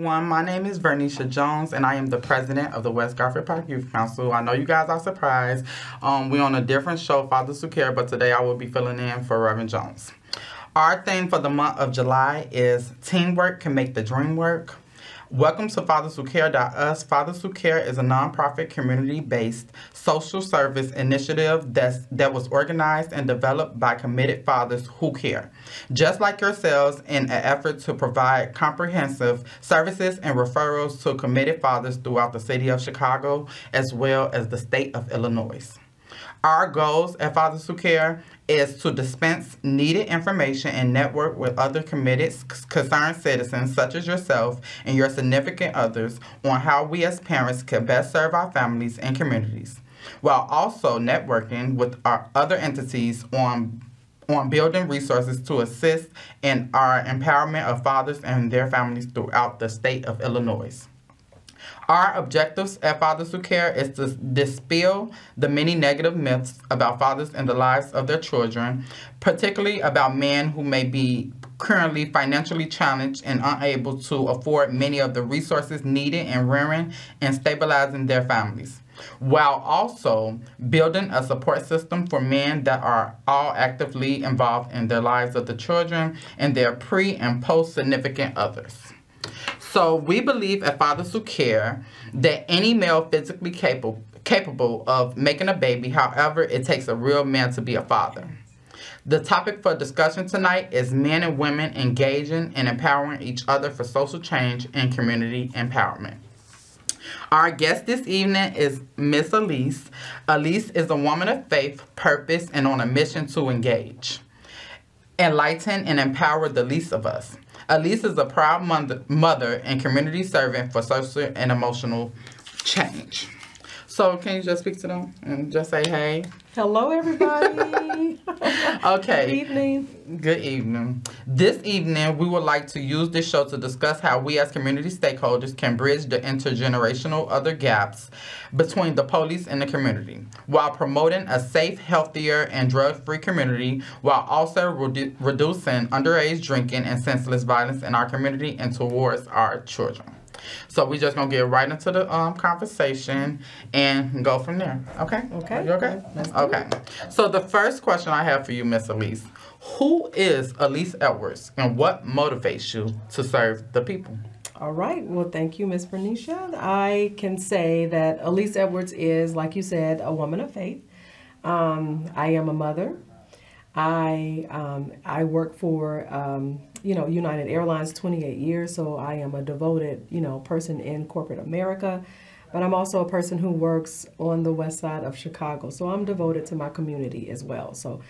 everyone. My name is Vernisha Jones, and I am the president of the West Garfield Park Youth Council. I know you guys are surprised. We're on a different show, Fathers Who Care, but today I will be filling in for Reverend Jones. Our theme for the month of July is Teamwork Can Make the Dream Work. Welcome to FathersWhoCare.us. Fathers Who Care is a nonprofit, community-based social service initiative that was organized and developed by committed fathers who care. Just like yourselves, in an effort to provide comprehensive services and referrals to committed fathers throughout the city of Chicago, as well as the state of Illinois. Our goals at Fathers Who Care is to dispense needed information and network with other committed, concerned citizens such as yourself and your significant others on how we as parents can best serve our families and communities, while also networking with our other entities on building resources to assist in our empowerment of fathers and their families throughout the state of Illinois. Our objectives at Fathers Who Care is to dispel the many negative myths about fathers and the lives of their children, particularly about men who may be currently financially challenged and unable to afford many of the resources needed in rearing and stabilizing their families, while also building a support system for men that are all actively involved in their lives of the children and their pre- and post-significant others. So we believe at Fathers Who Care that any male physically capable of making a baby, however, it takes a real man to be a father. The topic for discussion tonight is men and women engaging and empowering each other for social change and community empowerment. Our guest this evening is Miss Elise. Elise is a woman of faith, purpose, and on a mission to engage, enlighten, and empower the least of us. Elise is a proud mother and community servant for social and emotional change. So can you just speak to them and just say hey? Hello, everybody. Okay. Good evening. Good evening. This evening, we would like to use this show to discuss how we as community stakeholders can bridge the intergenerational other gaps between the police and the community, while promoting a safe, healthier, and drug-free community, while also reducing underage drinking and senseless violence in our community and towards our children. So we just gonna get right into the conversation and go from there. Okay? Okay. Are you okay? Okay. So the first question I have for you, Miss Elise, who is Elise Edwards and what motivates you to serve the people? All right. Well, thank you, Miss Vernisha. I can say that Elise Edwards is, like you said, a woman of faith. I am a mother. I work for United Airlines 28 years, so I am a devoted, person in corporate America, but I'm also a person who works on the west side of Chicago, so I'm devoted to my community as well. So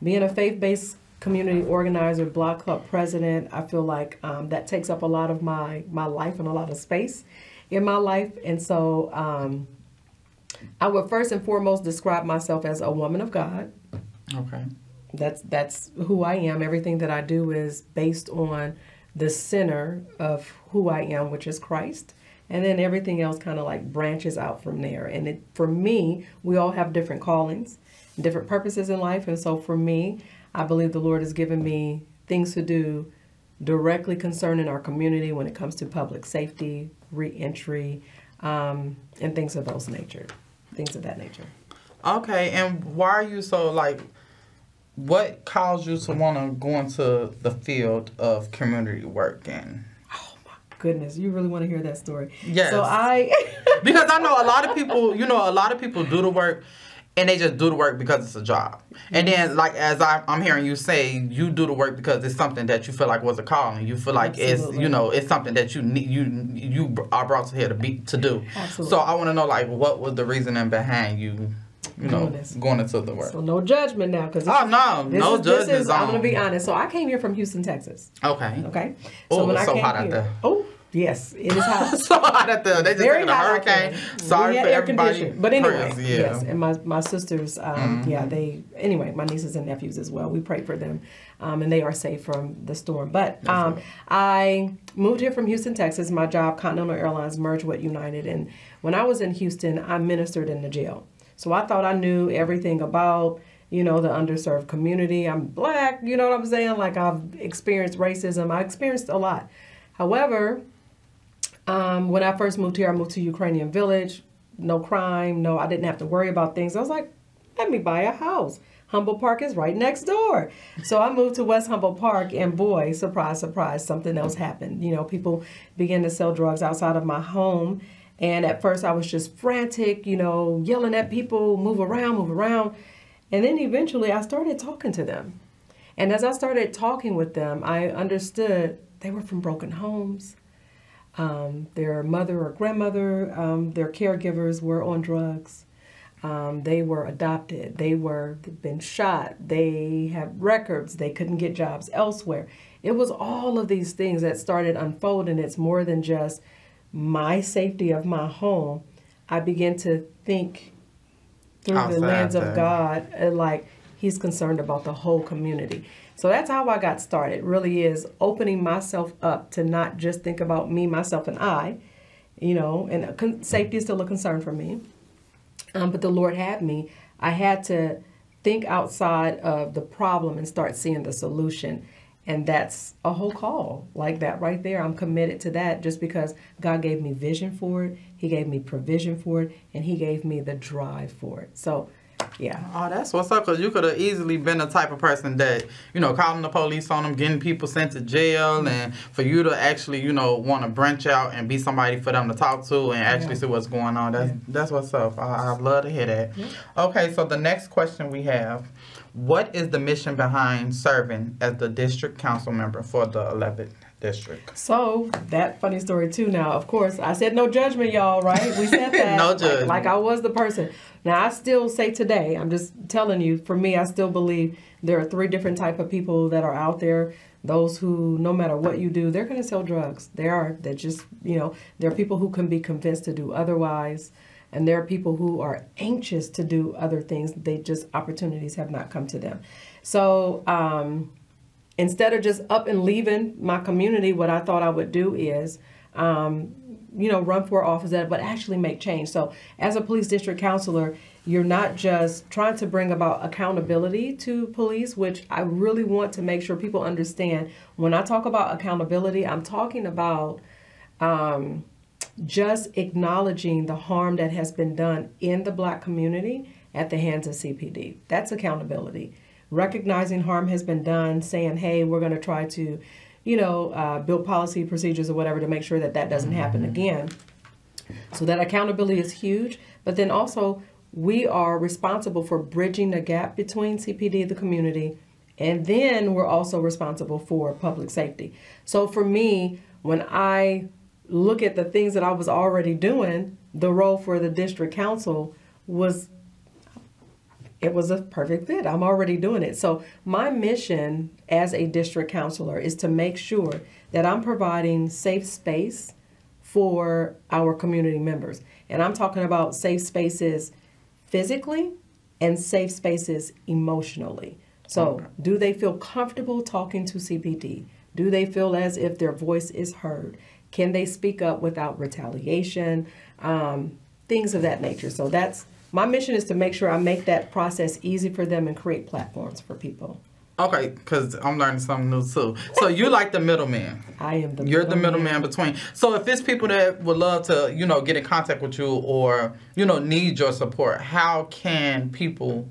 being a faith-based community organizer, block club president, I feel like that takes up a lot of my life and a lot of space in my life, and so I would first and foremost describe myself as a woman of God. Okay. That's who I am. Everything that I do is based on the center of who I am, which is Christ. And then everything else kind of like branches out from there. And for me, we all have different callings, different purposes in life. And so for me, I believe the Lord has given me things to do directly concerning our community when it comes to public safety, reentry, and things of that nature. Okay. And why are you so what caused you to want to go into the field of community work? And oh my goodness, you really want to hear that story? Yes. So because I know a lot of people, do the work and they just do the work because it's a job. And then, as I'm hearing you say, you do the work because it's something that you feel like was a calling. You feel like Absolutely. it's something that you are brought here to do. Absolutely. So I want to know what was the reasoning behind you going into the work. So no judgment now, because no judgment. I'm gonna be honest. So I came here from Houston, Texas. Okay. So when it's I so came hot here, out there. Oh yes, it is hot. So hot out there. They just Very took a hot hurricane. Sorry for everybody. But anyway, prayers, yes. And my sisters, my nieces and nephews as well. We prayed for them, and they are safe from the storm. But I moved here from Houston, Texas. My job, Continental Airlines, merged with United, and when I was in Houston, I ministered in the jail. So I thought I knew everything about, the underserved community. I'm Black, you know what I'm saying? I've experienced racism. I experienced a lot. However, When I first moved here, I moved to Ukrainian Village. No crime, no, I didn't have to worry about things. I was like, let me buy a house. Humboldt Park is right next door. So I moved to West Humboldt Park, and boy, surprise, surprise, something else happened. You know, people began to sell drugs outside of my home. And at first I was just frantic, you know, yelling at people, move around, move around. And then eventually I started talking to them. And as I started talking with them, I understood they were from broken homes. Their mother or grandmother, their caregivers were on drugs. They were adopted. They were been shot. They had records. They couldn't get jobs elsewhere. It was all of these things that started unfolding. It's more than just my safety of my home. I began to think through the lens of God, like He's concerned about the whole community. So that's how I got started. It really is opening myself up to not just think about me, myself, and I, you know, and safety is still a concern for me. But the Lord had me. I had to think outside of the problem and start seeing the solution. And that's a whole call like that right there. I'm committed to that just because God gave me vision for it. He gave me provision for it. And He gave me the drive for it. So, yeah. Oh, that's what's up, because you could have easily been the type of person that, you know, calling the police on them, getting people sent to jail, and for you to actually, you know, want to branch out and be somebody for them to talk to and actually see what's going on. That's what's up. I'd love to hear that. Yeah. Okay, so the next question we have, what is the mission behind serving as the district council member for the 11th district? So, that funny story too now, of course, I said no judgment, y'all, right? We said that. No judgment. Like I was the person. Now, I still say today, I'm just telling you, for me, I still believe there are 3 different type of people that are out there. Those who, no matter what you do, they're going to sell drugs. They're just, you know, there are people who can be convinced to do otherwise. And there are people who are anxious to do other things. They just, opportunities have not come to them. So instead of just up and leaving my community, what I thought I would do is, you know, run for office, but actually make change. So as a police district counselor, you're not just trying to bring about accountability to police, which I really want to make sure people understand. When I talk about accountability, I'm talking about just acknowledging the harm that has been done in the Black community at the hands of CPD. That's accountability. Recognizing harm has been done, saying, hey, we're going to try to, you know, build policy procedures or whatever to make sure that that doesn't happen again. So that accountability is huge. But then also, we are responsible for bridging the gap between CPD and the community. And then we're also responsible for public safety. So for me, when I look at the things that I was already doing, the role for the district council was a perfect fit. I'm already doing it. So my mission as a district counselor is to make sure that I'm providing safe space for our community members. And I'm talking about safe spaces physically and safe spaces emotionally. So do they feel comfortable talking to CPD? Do they feel as if their voice is heard? Can they speak up without retaliation? Things of that nature. So that's my mission, is to make sure I make that process easy for them and create platforms for people. Okay, because I'm learning something new too. So you're like the middleman. I am the You're the middleman between. So if it's people that would love to, you know, get in contact with you or, you know, need your support, how can people,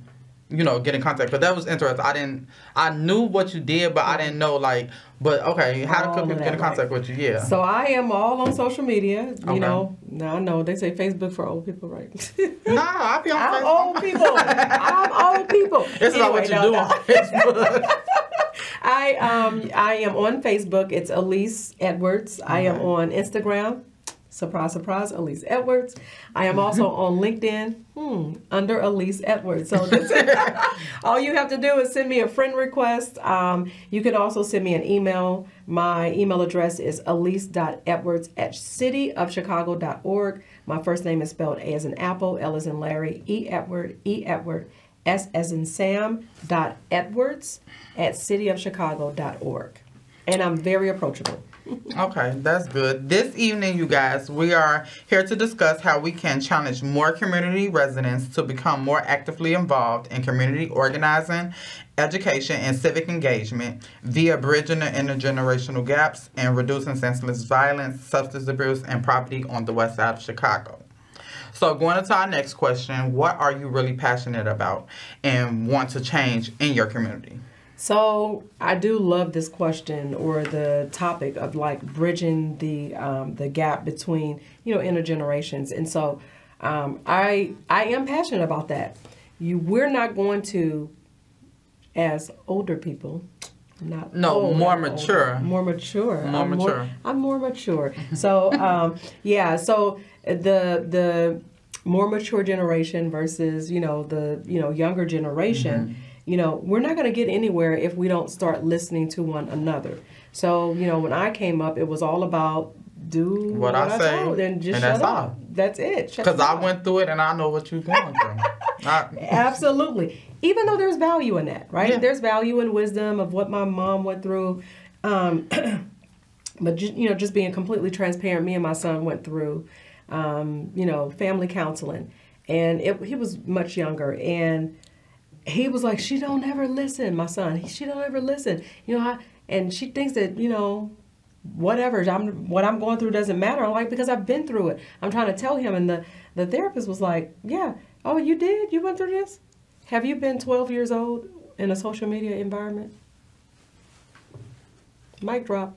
you know, get in contact? Because that was interesting. I knew what you did, but I didn't know, like, but okay, how could people get in contact with you? Yeah. So I am all on social media. You know, now I know they say Facebook for old people, right? Nah, I be on Facebook. I'm old people. It's not what you do on Facebook. I am on Facebook. It's Elise Edwards. I am on Instagram. Surprise, surprise, Elise Edwards. I am also on LinkedIn under Elise Edwards. So all you have to do is send me a friend request. You can also send me an email. My email address is elise.edwards@cityofchicago.org. My first name is spelled A as in Apple, L as in Larry, E Edward, S as in Sam, .edwards@cityofchicago.org. And I'm very approachable. Okay, that's good. This evening, you guys, we are here to discuss how we can challenge more community residents to become more actively involved in community organizing education, and civic engagement via bridging the intergenerational gaps and reducing senseless violence, substance abuse, and poverty on the west side of Chicago. So going into our next question, what are you really passionate about and want to change in your community? So I do love this question, or the topic of like bridging the gap between, intergenerations. And so I am passionate about that. We're not going to, as older people, more mature. More mature. I'm more mature. So so the more mature generation versus the younger generation. We're not going to get anywhere if we don't start listening to one another. So when I came up, it was all about do what I say and just shut up. That's it. Because I went through it and I know what you're going through. Absolutely. Even though there's value in that, right? Yeah. There's value in wisdom of what my mom went through. But just being completely transparent, me and my son went through, family counseling, and he was much younger, and he was like, she don't ever listen, my son. She don't ever listen, and she thinks that whatever what I'm going through doesn't matter. I'm like, because I've been through it. I'm trying to tell him, and the therapist was like, yeah, oh, you did? You went through this? Have you been 12 years old in a social media environment? Mic drop.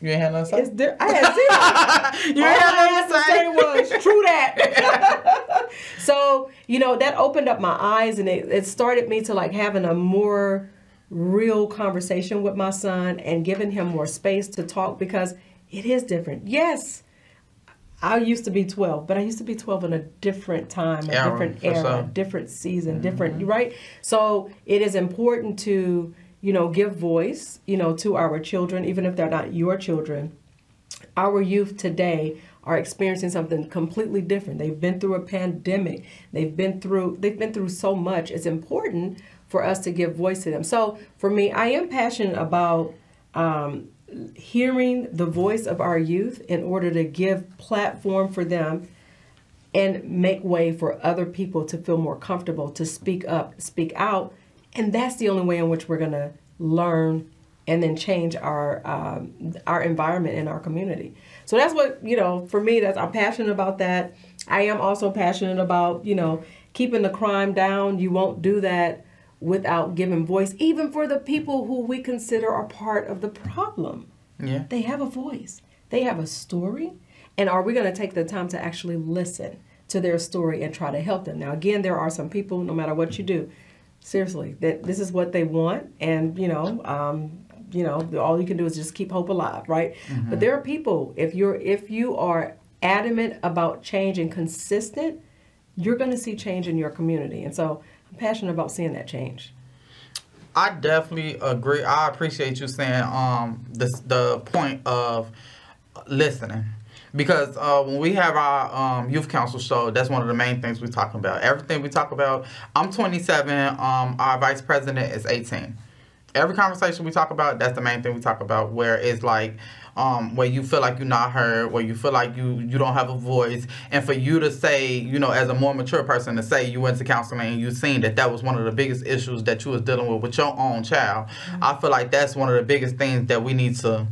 You ain't had nothing to say? I had zero. You ain't had nothing to say? Was true that. So, that opened up my eyes, and it started me to like having a more real conversation with my son and giving him more space to talk, because it is different. Yes, I used to be 12, but I used to be 12 in a different time, a different era, different season, different, right? So it is important to, give voice, to our children, even if they're not your children. Our youth today are experiencing something completely different. They've been through a pandemic. They've been through so much. It's important for us to give voice to them. So for me, I am passionate about hearing the voice of our youth in order to give platform for them and make way for other people to feel more comfortable to speak up, speak out. And that's the only way in which we're going to learn and then change our environment in our community. So that's what, for me, I'm passionate about that. I am also passionate about, keeping the crime down. You won't do that without giving voice, even for the people who we consider are part of the problem. Yeah. They have a voice. They have a story. And are we going to take the time to actually listen to their story and try to help them? Now, again, there are some people, no matter what you do, seriously, that this is what they want. And, all you can do is just keep hope alive, right? Mm-hmm. But there are people, if you are adamant about change and consistent, you're going to see change in your community. And so I'm passionate about seeing that change. I definitely agree. I appreciate you saying the point of listening. Because when we have our youth council show, that's one of the main things we're talking about. Everything we talk about, I'm 27, our vice president is 18. Every conversation we talk about, that's the main thing we talk about, where it's like, where you feel like you're not heard, where you feel like you don't have a voice. And for you to say, as a more mature person, to say you went to counseling and you seen that was one of the biggest issues that you was dealing with your own child. Mm-hmm. I feel like that's one of the biggest things that we need to,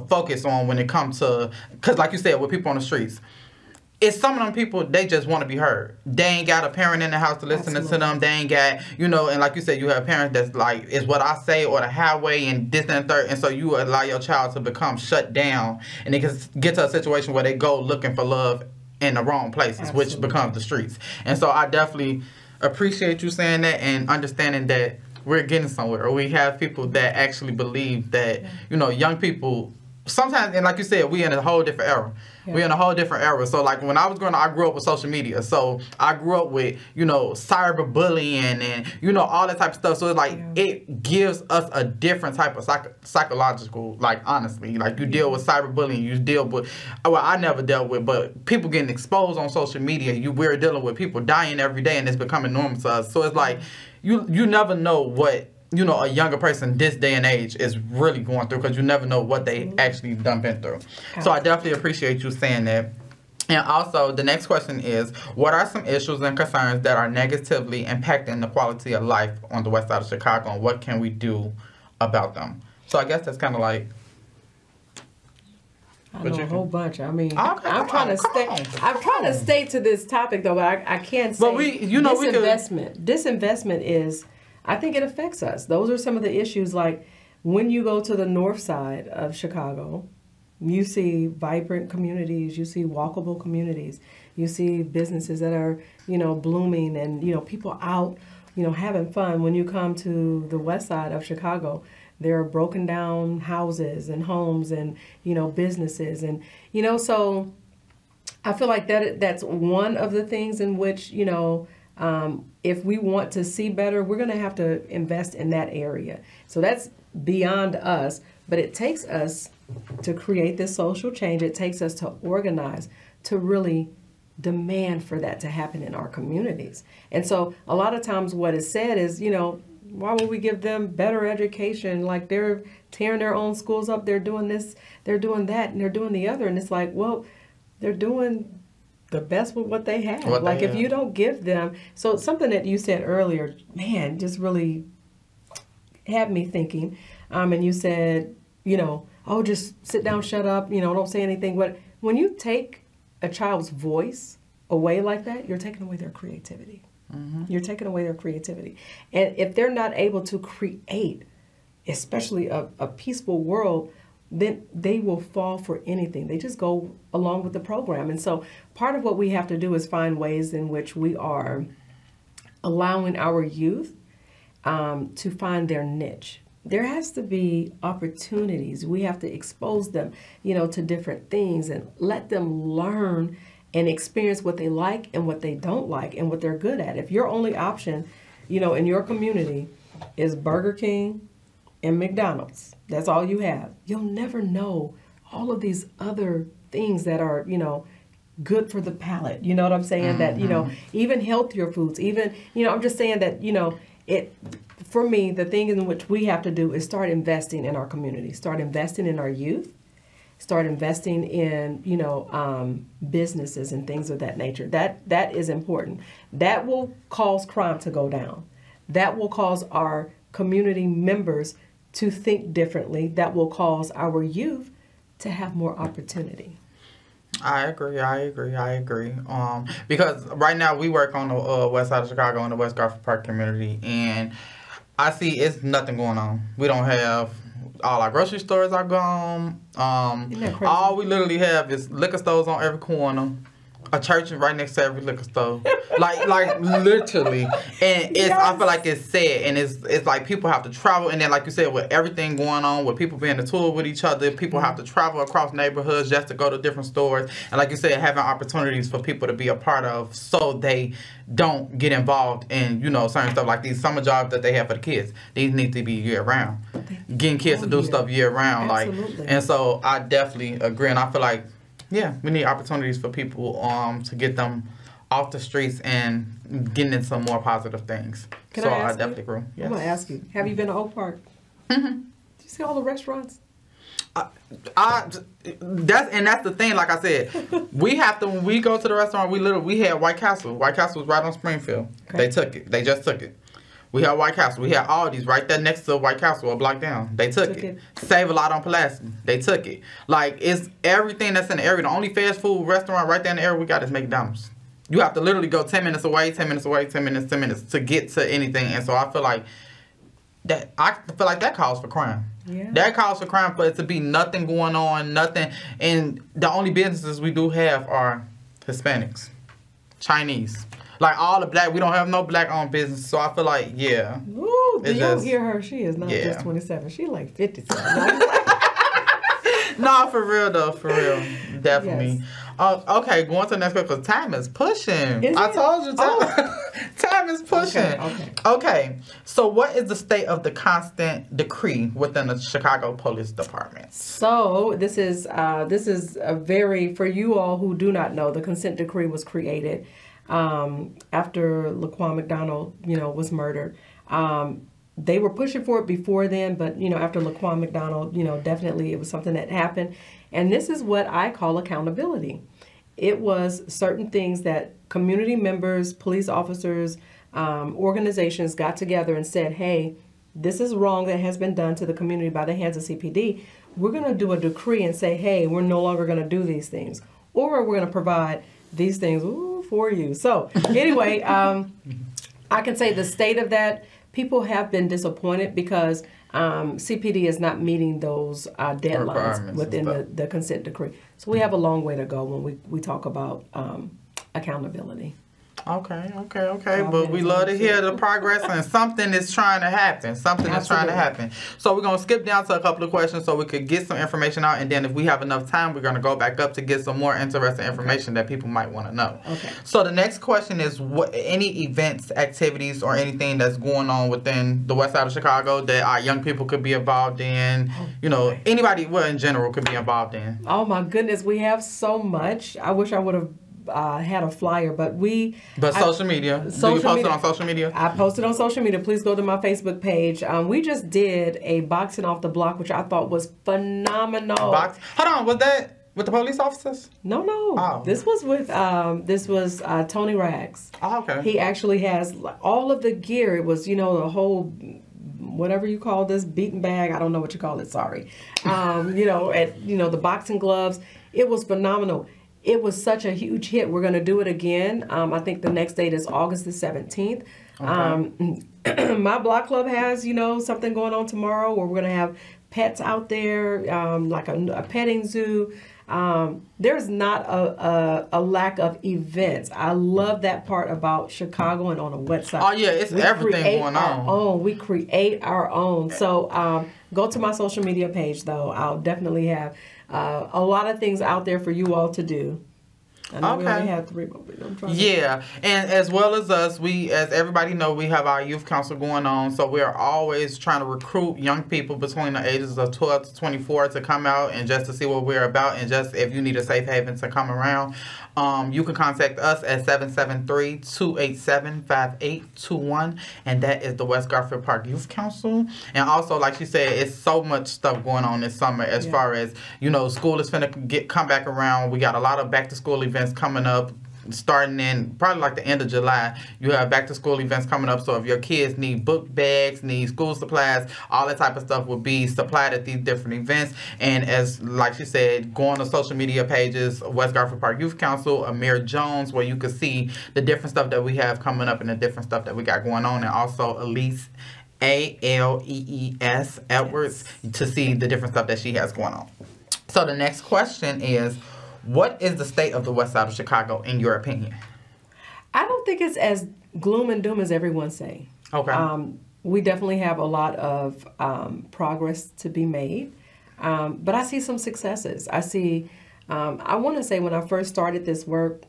focus on when it comes to, because like you said, with people on the streets, it's some of them people, they just want to be heard. They ain't got a parent in the house to listen to them. They ain't got, and like you said, you have parents that's like, it's what I say or the highway and this and third. And so you allow your child to become shut down, and they can get to a situation where they go looking for love in the wrong places, which becomes the streets. And so I definitely appreciate you saying that and understanding that we're getting somewhere. We have people that actually believe that, young people, sometimes, and like you said, we in a whole different era. Yeah. We're in a whole different era. So, like, when I was growing up, I grew up with social media. So, I grew up with, cyberbullying and, all that type of stuff. So, it's like, it gives us a different type of psychological, like, honestly. Like, you deal with cyberbullying. You deal with, well, I never dealt with, but people getting exposed on social media. We're dealing with people dying every day, and it's becoming normal to us. So, it's like, you never know what, a younger person this day and age is really going through, because you never know what they actually been through. So I definitely appreciate you saying that. And also, the next question is, what are some issues and concerns that are negatively impacting the quality of life on the west side of Chicago, and what can we do about them? So I guess that's kind of like... I know a whole bunch. I mean, okay, I'm trying to stay to this topic though, but I can't say. But disinvestment is, I think it affects us. Those are some of the issues. Like when you go to the north side of Chicago, you see vibrant communities, you see walkable communities, you see businesses that are, blooming and, people out, having fun. When you come to the west side of Chicago, there are broken down houses and homes and, businesses. And, so I feel like that's one of the things in which, if we want to see better, we're going to have to invest in that area. So that's beyond us, but it takes us to create this social change. It takes us to organize, to really demand for that to happen in our communities. And so a lot of times what is said is, why would we give them better education? Like they're tearing their own schools up. They're doing this, they're doing that, and they're doing the other. And it's like, well, they're doing the best with what they have. If you don't give them, so something that you said earlier, man, just really had me thinking. And you said, oh, just sit down, shut up, don't say anything. But when you take a child's voice away like that, you're taking away their creativity. Mm-hmm. You're taking away their creativity. And if they're not able to create, especially a peaceful world, then they will fall for anything. They just go along with the program. And so part of what we have to do is find ways in which we are allowing our youth to find their niche. There has to be opportunities. We have to expose them, to different things and let them learn and experience what they like and what they don't like and what they're good at. If your only option, in your community is Burger King and McDonald's, that's all you have, you'll never know all of these other things that are, good for the palate. You know what I'm saying? Mm-hmm. That, even healthier foods, even, I'm just saying that, for me, the thing in which we have to do is start investing in our community, start investing in our youth, start investing in, businesses and things of that nature. That is important. That will cause crime to go down. That will cause our community members to think differently. That will cause our youth to have more opportunity. I agree. Because right now we work on the west side of Chicago in the West Garfield Park community, and I see it's nothing going on. We don't have, all our grocery stores are gone. All we literally have is liquor stores on every corner, a church right next to every liquor store, like literally. And it's, I feel like it's sad, and it's like people have to travel, and then like you said, with everything going on, with people being a tool with each other, people have to travel across neighborhoods just to go to different stores, and like you said, having opportunities for people to be a part of, so they don't get involved in certain stuff like these summer jobs that they have for the kids. These need to be year round, getting kids to do stuff year round. Absolutely. And so I definitely agree, and I feel like, yeah, we need opportunities for people to get them off the streets and getting into some more positive things. I definitely agree. Yes. I'm going to ask you, have you been to Oak Park? Mm-hmm. Did you see all the restaurants? That's the thing. Like I said, when we go to the restaurant, we had White Castle. White Castle was right on Springfield. Okay. They took it. They just took it. We had White Castle. We had Aldi's right there next to White Castle, a block down. They took it. Save a Lot on Pulaski. They took it. Like, it's everything that's in the area. The only fast food restaurant right there in the area we got is McDonald's. You have to literally go 10 minutes away, 10 minutes away, 10 minutes, 10 minutes to get to anything. And so I feel like that calls for crime. Yeah. That calls for crime, for it to be nothing going on, nothing. And the only businesses we do have are Hispanics, Chinese. Like all the black, we don't have no black-owned business. So I feel like, yeah. Ooh, do you hear her? She is not just 27. She's like 57. No, for real though, for real. Definitely. Yes. Okay, going to the next question, because time is pushing. I told you, time is pushing. Okay, so what is the state of the consent decree within the Chicago Police Department? So this is a very, for you all who do not know, the consent decree was created after Laquan McDonald, was murdered. They were pushing for it before then, but, after Laquan McDonald, definitely it was something that happened. And this is what I call accountability. It was certain things that community members, police officers, organizations got together and said, hey, this is wrong that has been done to the community by the hands of CPD. We're going to do a decree and say, hey, we're no longer going to do these things. Or we're going to provide these things for you. So anyway, I can say the state of that, people have been disappointed because CPD is not meeting those deadlines within the consent decree. So we have a long way to go when we talk about accountability. Okay. But we love to hear the progress, and something is trying to happen. So we're going to skip down to a couple of questions so we could get some information out, and then if we have enough time, we're going to go back up to get some more interesting information that people might want to know. Okay. So the next question is, what any events, activities, or anything that's going on within the west side of Chicago that our young people could be involved in? Anybody, in general, could be involved in. Oh my goodness, we have so much. I wish I would have had a flyer, but social media. Do you post it on social media? I posted on social media. Please go to my Facebook page. We just did a boxing off the block, which I thought was phenomenal. Hold on, was that with the police officers? No. Oh. This was with Tony Rags. Oh, okay. He actually has all of the gear. It was, the whole, whatever you call this, beaten bag. I don't know what you call it. Sorry. The boxing gloves. It was phenomenal. It was such a huge hit. We're going to do it again. I think the next date is August the 17th. Okay. My block club has, something going on tomorrow where we're going to have pets out there, like a petting zoo. There's not a lack of events. I love that part about Chicago and on the west side. Oh, yeah, it's everything going on. We create our own. So go to my social media page, though. I'll definitely have a lot of things out there for you all to do. I know we only have 3 more. And as well as us, as everybody know, we have our youth council going on. So we're always trying to recruit young people between the ages of 12 to 24 to come out and just to see what we're about, and just if you need a safe haven to come around. You can contact us at 773-287-5821, and that is the West Garfield Park Youth Council. And also, like she said, it's so much stuff going on this summer as far as, school is finna come back around. We got a lot of back-to-school events coming up, starting in probably like the end of July. You have back-to-school events coming up, so if your kids need book bags, need school supplies, all that type of stuff will be supplied at these different events. And as, like she said, go on the social media pages, West Garfield Park Youth Council, Vernisha Jones, where you can see the different stuff that we have coming up and the different stuff that we got going on, and also Elise, Alees Edwards, to see the different stuff that she has going on. So the next question is, what is the state of the west side of Chicago, in your opinion? I don't think it's as gloom and doom as everyone say. Okay. We definitely have a lot of progress to be made, but I see some successes. I see, I want to say when I first started this work,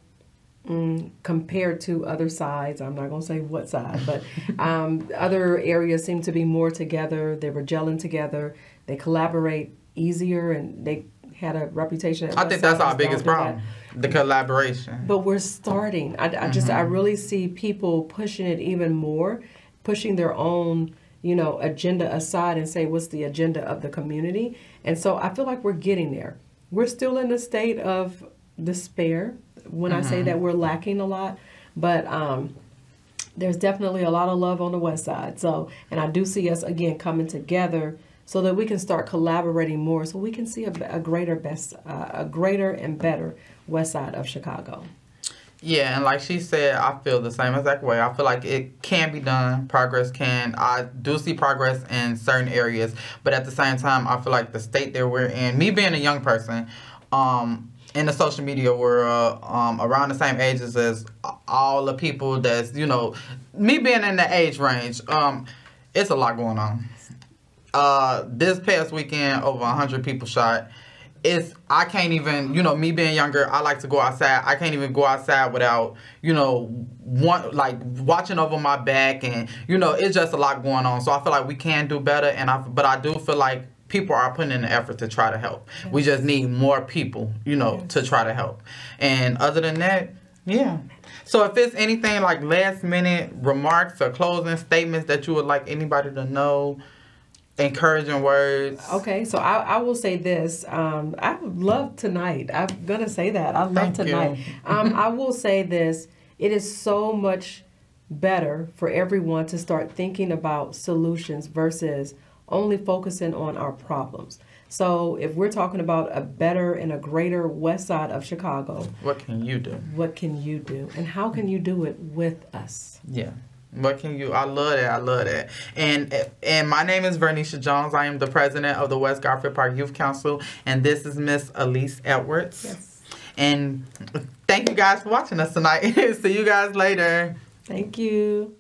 compared to other sides, I'm not going to say what side, but other areas seem to be more together. They were gelling together. They collaborate easier, and they had a reputation. I think that's our biggest problem, the collaboration. But we're starting. I really see people pushing it even more, pushing their own, agenda aside and say, what's the agenda of the community? And so I feel like we're getting there. We're still in a state of despair when I say that we're lacking a lot, but there's definitely a lot of love on the west side. So, and I do see us again coming together so that we can start collaborating more, so we can see a greater and better west side of Chicago. Yeah, and like she said, I feel the same exact way. I feel like it can be done. Progress can. I do see progress in certain areas, but at the same time, I feel like the state that we're in, me being a young person, in the social media world, around the same ages as all the people that's, me being in the age range, it's a lot going on. This past weekend, over 100 people shot. I can't even, me being younger, I like to go outside. I can't even go outside without, watching over my back, and, it's just a lot going on. So I feel like we can do better, but I do feel like people are putting in the effort to try to help. Yes. We just need more people, to try to help. And other than that, yeah. So if it's anything like last minute remarks or closing statements that you would like anybody to know. encouraging words. Okay, so I will say this. I love tonight. I'm going to say that. I love Thank tonight. you. I will say this. It is so much better for everyone to start thinking about solutions versus only focusing on our problems. So if we're talking about a better and a greater west side of Chicago, What can you do? what can you do? And how can you do it with us? Yeah. What can you? I love that. I love that. And my name is Vernisha Jones. I am the president of the West Garfield Park Youth Council, and this is Miss Elise Edwards. Yes. And thank you guys for watching us tonight. See you guys later. Thank you.